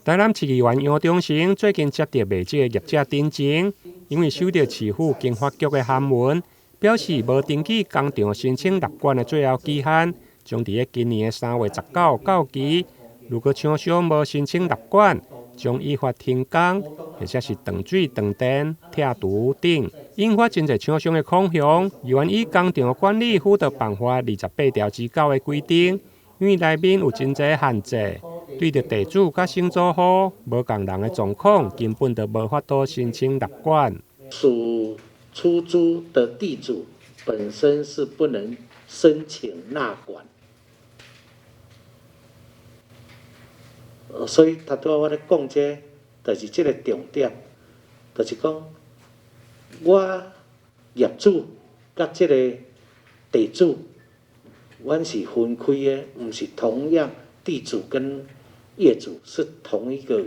台南市议员杨忠成最近接到业者的业者申请，因为收到市府经发局的函文，表示无登记工厂申请立管的最后期限将伫今年3月19到期。如果厂商无申请立管，将依法停工，或者是断水、断电、拆除等，引发真侪厂商的恐慌。议员以工厂管理辅导办法28条之9的规定，因为内面有真侪限制，对着地主甲承租户无共人的状况，根本就无法度申请立管。属出租的地主本身是不能申请纳管。所以，他拄我咧讲就是这个重点，就是讲我业主甲这个地主，阮是分开的，唔是同样地主跟业主是同一个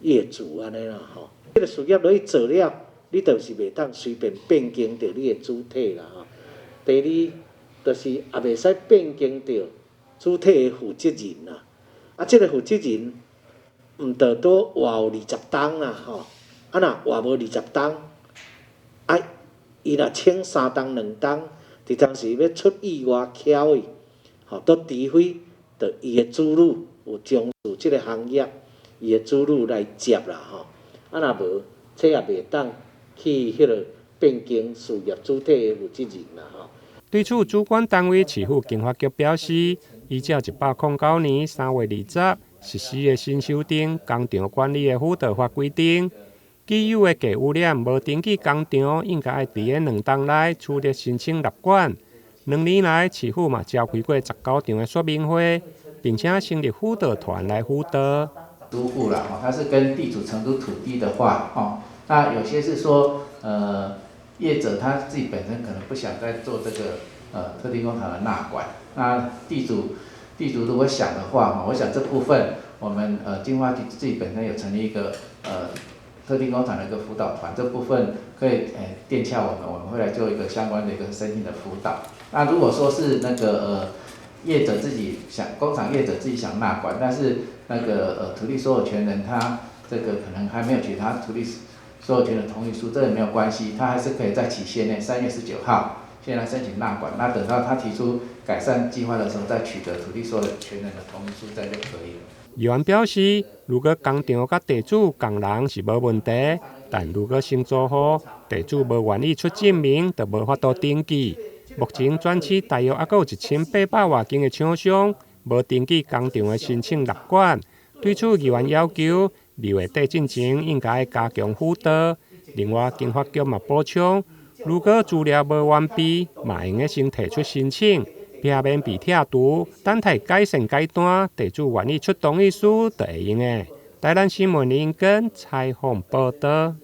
业主安尼啦吼。这个事业落去做了，你就是袂当随便变更到你的主体啦吼。第二，就是也袂使变更到主体的负责人啦。这个负责人，毋得多活有20档啦吼，若活无20档，伊若请3档2档，伫当时要出意外巧的，都除非着伊的子女有从事即个行业，伊的子女来接啦吼，若无，这也袂当去迄个变更事业主体的负责人啦吼。对此，主管单位市府经发局表示，依照109年3月20日实施的新修订工厂管理的辅导法规定，既有的价污染无登记工厂，应该要伫2档内处理申请立管。2年来，市府嘛召开过19场的说明会，并且成立辅导团来辅导。租户啦，他是跟地主承租土地的话，那有些是说，业者他自己本身可能不想再做这个特定工厂的纳管，那地主如果想的话，我想这部分我们经发局自己本身有成立一个特定工厂的一个辅导团，这部分可以电洽我们会来做一个相关的一个申请的辅导。那如果说是那个业者自己工厂业者自己想纳管，但是那个土地所有权人他这个可能还没有取他土地所有权的同意书，这也没有关系，他还是可以在期限内3月19号先来申请纳管，那等到他提出改善计划的时候，再取得土地所有权人的同意书，这样就可以了。议员表示，如果工厂甲地主共人是无问题，但如果承租户地主无愿意出证明，就无法度登记。目前全市大约还有1800多间的厂商无登记工厂的申请立管。对此，议员要求2月底进前应该加强辅导。另外，经发局嘛补充，如果资料无完备，嘛应该先提出申请，避免被拆除。等待改善阶段，地主愿意出同意书就会用的。台南新闻林根采访报道。